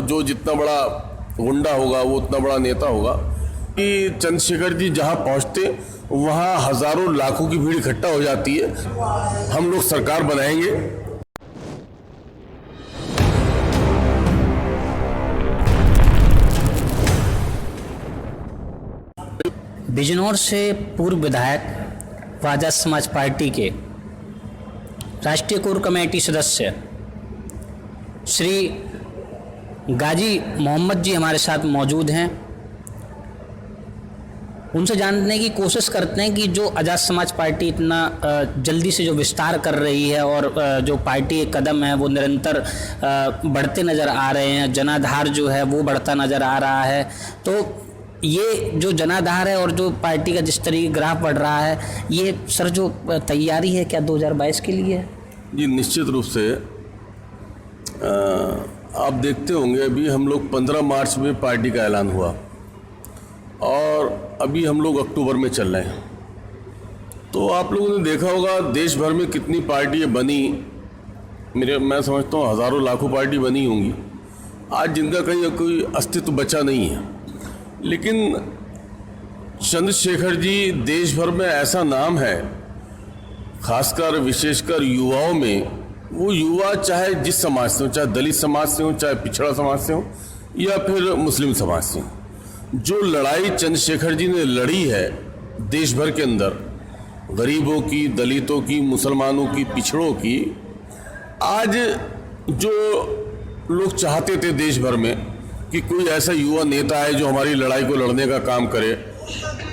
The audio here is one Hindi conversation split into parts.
जो जितना बड़ा गुंडा होगा वो उतना बड़ा नेता होगा कि चंद्रशेखर जी जहां पहुंचते वहां हजारों लाखों की भीड़ इकट्ठा हो जाती है। हम लोग सरकार बनाएंगे। बिजनौर से पूर्व विधायक व आजाद समाज पार्टी के राष्ट्रीय कोर कमेटी सदस्य श्री गाजी मोहम्मद जी हमारे साथ मौजूद हैं। उनसे जानने की कोशिश करते हैं कि जो आजाद समाज पार्टी इतना जल्दी से जो विस्तार कर रही है और जो पार्टी के कदम है वो निरंतर बढ़ते नज़र आ रहे हैं, जनाधार जो है वो बढ़ता नज़र आ रहा है। तो ये जो जनाधार है और जो पार्टी का जिस तरीके ग्राफ बढ़ रहा है, ये सर जो तैयारी है क्या 2022 के लिए है? जी निश्चित रूप से आप देखते होंगे अभी हम लोग 15 मार्च में पार्टी का ऐलान हुआ और अभी हम लोग अक्टूबर में चल रहे हैं। तो आप लोगों ने देखा होगा देश भर में कितनी पार्टियां बनी। मैं समझता हूँ हज़ारों लाखों पार्टी बनी होंगी आज, जिनका कहीं कोई अस्तित्व बचा नहीं है। लेकिन चंद्रशेखर जी देश भर में ऐसा नाम है, खासकर विशेषकर युवाओं में। वो युवा चाहे जिस समाज से हो, चाहे दलित समाज से हो, चाहे पिछड़ा समाज से हो या फिर मुस्लिम समाज से हो, जो लड़ाई चंद्रशेखर जी ने लड़ी है देश भर के अंदर, गरीबों की, दलितों की, मुसलमानों की, पिछड़ों की, आज जो लोग चाहते थे देश भर में कि कोई ऐसा युवा नेता है जो हमारी लड़ाई को लड़ने का काम करे।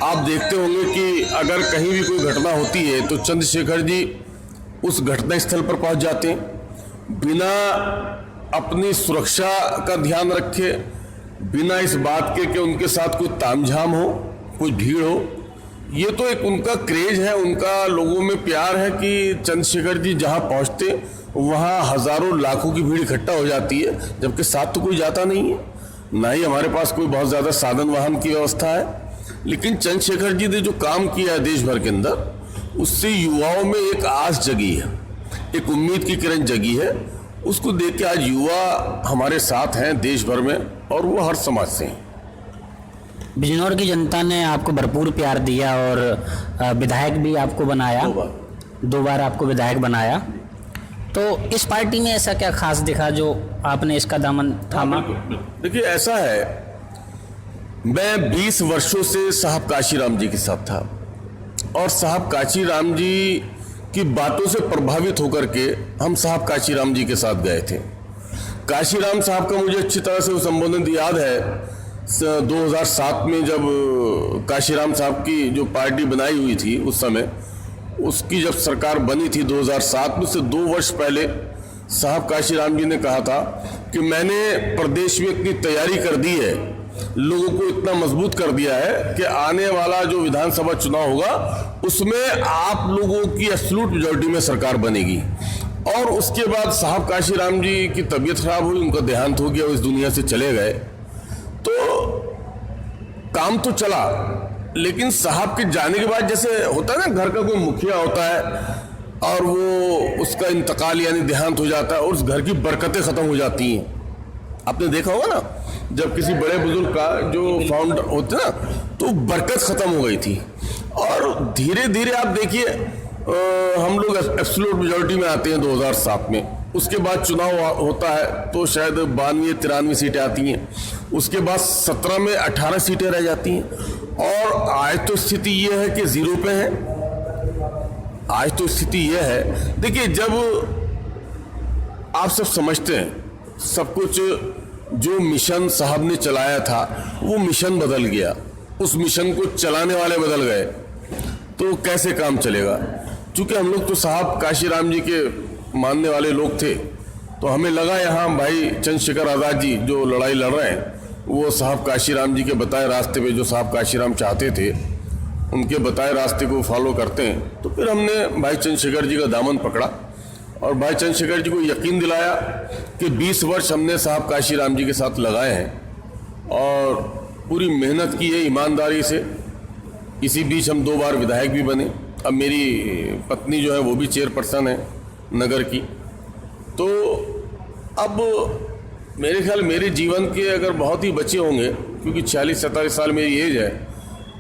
आप देखते होंगे कि अगर कहीं भी कोई घटना होती है तो चंद्रशेखर जी उस घटना स्थल पर पहुंच जाते हैं, बिना अपनी सुरक्षा का ध्यान रखे, बिना इस बात के कि उनके साथ कोई तामझाम हो, कोई भीड़ हो। ये तो एक उनका क्रेज है, उनका लोगों में प्यार है कि चंद्रशेखर जी जहां पहुंचते वहां हजारों लाखों की भीड़ इकट्ठा हो जाती है, जबकि साथ तो कोई जाता नहीं है, ना ही हमारे पास कोई बहुत ज़्यादा साधन वाहन की व्यवस्था है। लेकिन चंद्रशेखर जी ने जो काम किया है देश भर के अंदर, उससे युवाओं में एक आस जगी है, एक उम्मीद की किरण जगी है। उसको देख के आज युवा हमारे साथ हैं देश भर में और वो हर समाज से हैं। बिजनौर की जनता ने आपको भरपूर प्यार दिया और विधायक भी आपको बनाया, 2 बार आपको विधायक बनाया। तो इस पार्टी में ऐसा क्या खास दिखा जो आपने इसका दामन थामा? देखिए ऐसा है, मैं 20 वर्षों से साहब काशीराम जी के साथ था और साहब काशीराम जी की बातों से प्रभावित होकर के हम साहब काशीराम जी के साथ गए थे। काशीराम साहब का मुझे अच्छी तरह से वो संबोधन याद है 2007 में, जब काशीराम साहब की जो पार्टी बनाई हुई थी उस समय, उसकी जब सरकार बनी थी 2007 में, से 2 वर्ष पहले साहब काशीराम जी ने कहा था कि मैंने प्रदेश में इतनी तैयारी कर दी है, लोगों को इतना मजबूत कर दिया है कि आने वाला जो विधानसभा चुनाव होगा उसमें आप लोगों की एब्सोल्यूट मेजॉरिटी में सरकार बनेगी। और उसके बाद साहब काशीराम जी की तबीयत खराब हुई, उनका देहांत हो गया, वो इस दुनिया से चले गए। तो काम तो चला, लेकिन साहब के जाने के बाद जैसे होता है ना, घर का कोई मुखिया होता है और वो उसका इंतकाल यानी देहांत हो जाता है और उस घर की बरकतें खत्म हो जाती हैं। आपने देखा होगा ना, जब किसी बड़े बुजुर्ग का जो फाउंडर होते ना, तो बरकत खत्म हो गई थी। और धीरे धीरे आप देखिए हम लोग एब्सोल्यूट मेजॉरिटी में आते हैं 2007 में। उसके बाद चुनाव होता है तो शायद 92-93 सीटें आती हैं। उसके बाद 17 में 18 सीटें रह जाती हैं। और आज तो स्थिति ये है कि 0 पे है। आज तो स्थिति ये है, देखिए जब आप सब समझते हैं सब कुछ, जो मिशन साहब ने चलाया था वो मिशन बदल गया, उस मिशन को चलाने वाले बदल गए, तो कैसे काम चलेगा? क्योंकि हम लोग तो साहब काशीराम जी के मानने वाले लोग थे, तो हमें लगा यहाँ भाई चंद्रशेखर आज़ाद जी जो लड़ाई लड़ रहे हैं वो साहब काशीराम जी के बताए रास्ते पे, जो साहब काशीराम चाहते थे उनके बताए रास्ते को फॉलो करते हैं। तो फिर हमने भाई चंद्रशेखर जी का दामन पकड़ा और भाई चंद्रशेखर जी को यकीन दिलाया कि 20 वर्ष हमने साहब काशीराम जी के साथ लगाए हैं और पूरी मेहनत की है ईमानदारी से। इसी बीच हम 2 बार विधायक भी बने। अब मेरी पत्नी जो है वो भी चेयरपर्सन है नगर की। तो अब मेरे ख्याल मेरे जीवन के अगर बहुत ही बचे होंगे, क्योंकि 46-47 साल मेरी एज है,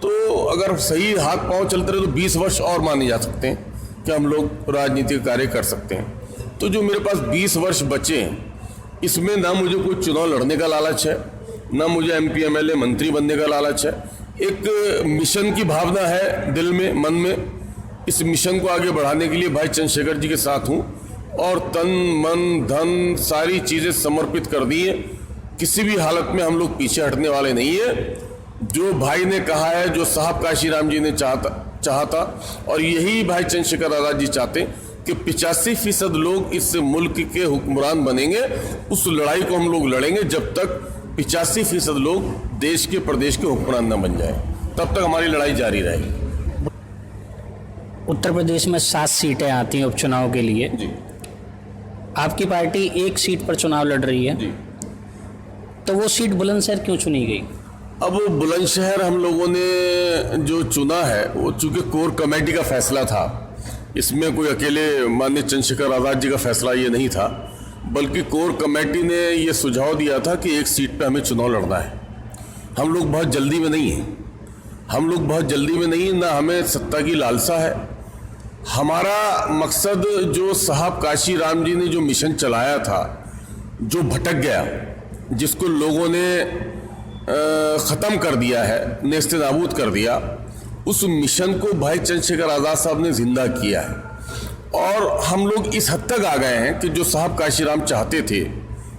तो अगर सही हाथ पांव चलते रहे तो 20 वर्ष और माने जा सकते हैं कि हम लोग राजनीतिक कार्य कर सकते हैं। तो जो मेरे पास 20 वर्ष बचे हैं, इसमें ना मुझे कोई चुनाव लड़ने का लालच है, ना मुझे MP MLA मंत्री बनने का लालच है। एक मिशन की भावना है दिल में, मन में। इस मिशन को आगे बढ़ाने के लिए भाई चंद्रशेखर जी के साथ हूँ और तन मन धन सारी चीज़ें समर्पित कर दी है। किसी भी हालत में हम लोग पीछे हटने वाले नहीं है। जो भाई ने कहा है, जो साहब काशीराम जी ने चाहता और यही भाई चंद्रशेखर आजाद जी चाहते कि 85% लोग इस मुल्क के हुक्मरान बनेंगे। उस लड़ाई को हम लोग लड़ेंगे जब तक 85% लोग देश के प्रदेश के हुक्मरान न बन जाए, तब तक हमारी लड़ाई जारी रहेगी। उत्तर प्रदेश में 7 सीटें आती हैं उपचुनाव के लिए। जी आपकी पार्टी एक सीट पर चुनाव लड़ रही है, जी। तो वो सीट बुलंदशहर क्यों चुनी गई? अब बुलंदशहर हम लोगों ने जो चुना है वो चूंकि कोर कमेटी का फैसला था, इसमें कोई अकेले माननीय चंद्रशेखर आजाद जी का फैसला ये नहीं था, बल्कि कोर कमेटी ने ये सुझाव दिया था कि एक सीट पे हमें चुनाव लड़ना है। हम लोग बहुत जल्दी में नहीं हैं, ना हमें सत्ता की लालसा है। हमारा मकसद जो साहब काशीराम जी ने जो मिशन चलाया था, जो भटक गया, जिसको लोगों ने ख़त्म कर दिया है, नेस्तनाबूद कर दिया, उस मिशन को भाई चंद्रशेखर आज़ाद साहब ने जिंदा किया है। और हम लोग इस हद तक आ गए हैं कि जो साहब काशीराम चाहते थे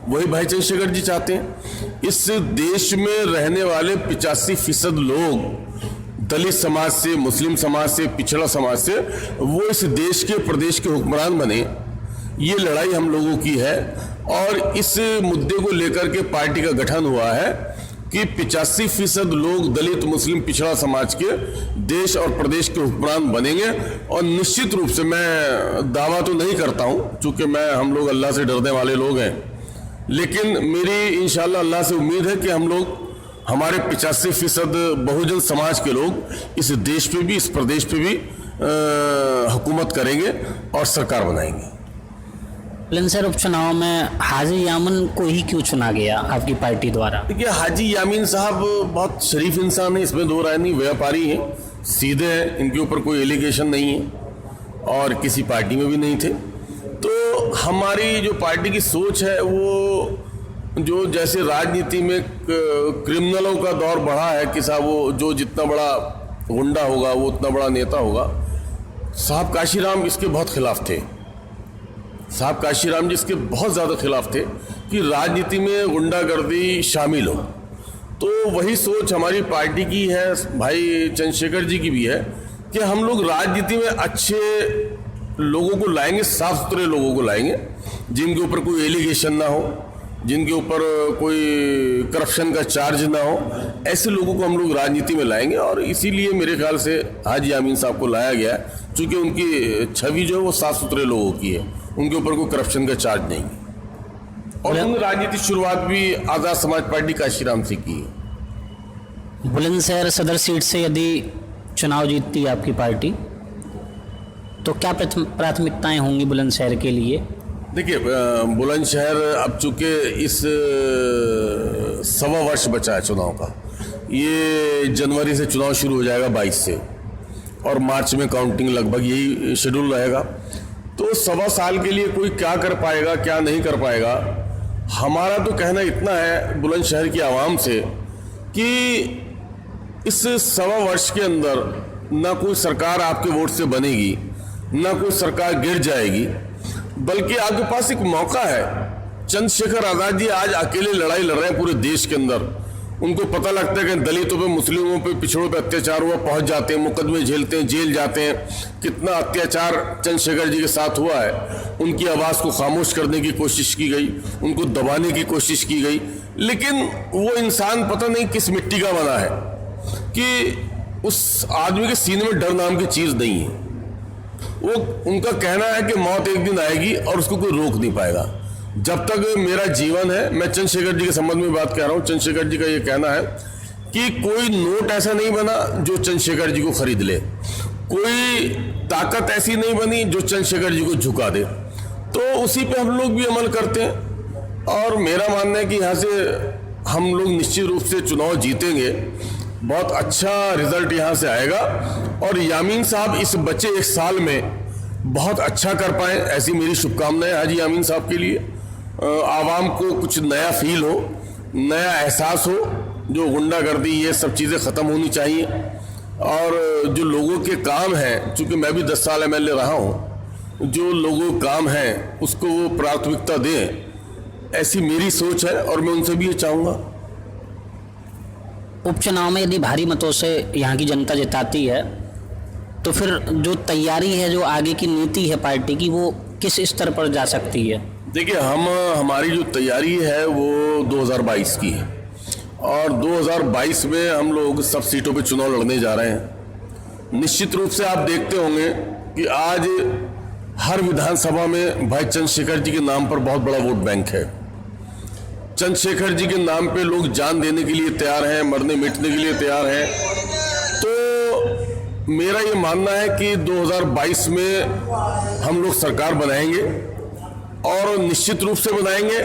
वही भाई चंद्रशेखर जी चाहते हैं। इस देश में रहने वाले 85% लोग दलित समाज से, मुस्लिम समाज से, पिछड़ा समाज से, वो इस देश के प्रदेश के हुक्मरान बने। ये लड़ाई हम लोगों की है और इस मुद्दे को लेकर के पार्टी का गठन हुआ है कि 85% लोग दलित, मुस्लिम, पिछड़ा समाज के देश और प्रदेश के हुक्मरान बनेंगे। और निश्चित रूप से मैं दावा तो नहीं करता हूं, चूंकि हम लोग अल्लाह से डरने वाले लोग हैं, लेकिन मेरी इंशाल्लाह अल्लाह से उम्मीद है कि हम लोग, हमारे 85% बहुजन समाज के लोग इस देश पे भी, इस प्रदेश पे भी हुकूमत करेंगे और सरकार बनाएंगे। बुलंदशहर उपचुनाव में हाजी यामिन को ही क्यों चुना गया आपकी पार्टी द्वारा? देखिए, हाजी यामीन साहब बहुत शरीफ इंसान है, इसमें दो राय नहीं। व्यापारी हैं, सीधे हैं, इनके ऊपर कोई एलिगेशन नहीं है और किसी पार्टी में भी नहीं थे। तो हमारी जो पार्टी की सोच है वो, जो जैसे राजनीति में क्रिमिनलों का दौर बढ़ा है कि साहब वो जो जितना बड़ा गुंडा होगा वो उतना बड़ा नेता होगा, साहब काशीराम इसके बहुत खिलाफ थे। साहब काशीराम जी इसके बहुत ज़्यादा खिलाफ थे कि राजनीति में गुंडागर्दी शामिल हो। तो वही सोच हमारी पार्टी की है, भाई चंद्रशेखर जी की भी है, कि हम लोग राजनीति में अच्छे लोगों को लाएंगे, साफ सुथरे लोगों को लाएंगे, जिनके ऊपर कोई एलिगेशन ना हो, जिनके ऊपर कोई करप्शन का चार्ज ना हो, ऐसे लोगों को हम लोग राजनीति में लाएंगे। और इसीलिए मेरे ख्याल से हाजी यामीन साहब को लाया गया है, क्योंकि उनकी छवि जो है वो साफ सुथरे लोगों की है, उनके ऊपर कोई करप्शन का चार्ज नहीं है। और उन्होंने राजनीतिक शुरुआत भी आज़ाद समाज पार्टी काशीराम से की है। बुलंदशहर सदर सीट से यदि चुनाव जीतती है आपकी पार्टी, तो क्या प्राथमिकताएं होंगी बुलंदशहर के लिए? देखिए, बुलंदशहर अब चूंकि इस 1.25 वर्ष बचा है चुनाव का, ये जनवरी से चुनाव शुरू हो जाएगा 22 से, और मार्च में काउंटिंग, लगभग यही शेड्यूल रहेगा। तो 1.25 साल के लिए कोई क्या कर पाएगा, क्या नहीं कर पाएगा, हमारा तो कहना इतना है बुलंदशहर की आवाम से कि इस 1.25 वर्ष के अंदर ना कोई सरकार आपके वोट से बनेगी, ना कोई सरकार गिर जाएगी, बल्कि आपके पास एक मौका है। चंद्रशेखर आजाद जी आज अकेले लड़ाई लड़ रहे हैं पूरे देश के अंदर। उनको पता लगता है कि दलितों पे, मुस्लिमों पे, पिछड़ों पे अत्याचार हुआ, पहुंच जाते हैं, मुकदमे झेलते हैं, जेल जाते हैं। कितना अत्याचार चंद्रशेखर जी के साथ हुआ है। उनकी आवाज़ को खामोश करने की कोशिश की गई, उनको दबाने की कोशिश की गई, लेकिन वो इंसान पता नहीं किस मिट्टी का बना है कि उस आदमी के सीने में डर नाम की चीज़ नहीं है। वो, उनका कहना है कि मौत एक दिन आएगी और उसको कोई रोक नहीं पाएगा। जब तक मेरा जीवन है, मैं चंद्रशेखर जी के संबंध में बात कर रहा हूँ, चंद्रशेखर जी का ये कहना है कि कोई नोट ऐसा नहीं बना जो चंद्रशेखर जी को खरीद ले, कोई ताकत ऐसी नहीं बनी जो चंद्रशेखर जी को झुका दे। तो उसी पे हम लोग भी अमल करते हैं और मेरा मानना है कि यहाँ से हम लोग निश्चित रूप से चुनाव जीतेंगे, बहुत अच्छा रिजल्ट यहाँ से आएगा और यामीन साहब इस बचे एक साल में बहुत अच्छा कर पाए, ऐसी मेरी शुभकामनाएं हाजी यामीन साहब के लिए। आवाम को कुछ नया फील हो, नया एहसास हो, जो गुंडागर्दी ये सब चीज़ें ख़त्म होनी चाहिए और जो लोगों के काम हैं, चूँकि मैं भी 10 साल MLA रहा हूँ, जो लोगों के काम हैं उसको वो प्राथमिकता दें, ऐसी मेरी सोच है और मैं उनसे भी ये चाहूँगा। उपचुनाव में यदि भारी मतों से यहाँ की जनता जिताती है तो फिर जो तैयारी है, जो आगे की नीति है पार्टी की, वो किस स्तर पर जा सकती है? देखिए, हमारी जो तैयारी है वो 2022 की है और 2022 में हम लोग सब सीटों पे चुनाव लड़ने जा रहे हैं। निश्चित रूप से आप देखते होंगे कि आज हर विधानसभा में भाई चंद्रशेखर जी के नाम पर बहुत बड़ा वोट बैंक है। चंद्रशेखर जी के नाम पे लोग जान देने के लिए तैयार हैं, मरने मिटने के लिए तैयार हैं। तो मेरा ये मानना है कि 2022 में हम लोग सरकार बनाएंगे और निश्चित रूप से बनाएंगे।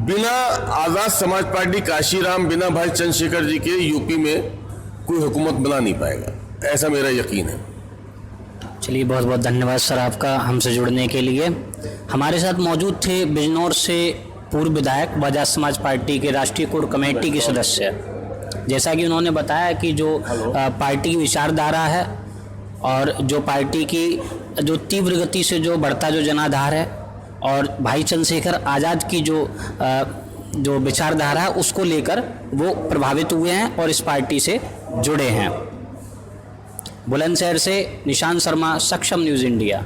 बिना आज़ाद समाज पार्टी काशीराम, बिना भाई चंद्रशेखर जी के यूपी में कोई हुकूमत बना नहीं पाएगा, ऐसा मेरा यकीन है। चलिए, बहुत बहुत धन्यवाद सर आपका हमसे जुड़ने के लिए। हमारे साथ मौजूद थे बिजनौर से पूर्व विधायक, आज़ाद समाज पार्टी के राष्ट्रीय कोर कमेटी के सदस्य। जैसा कि उन्होंने बताया कि जो पार्टी की विचारधारा है और जो पार्टी की जो तीव्र गति से जो बढ़ता जो जनाधार है और भाई चंद्रशेखर आज़ाद की जो विचारधारा है उसको लेकर वो प्रभावित हुए हैं और इस पार्टी से जुड़े हैं। बुलंदशहर से निशांत शर्मा, सक्षम न्यूज़ इंडिया।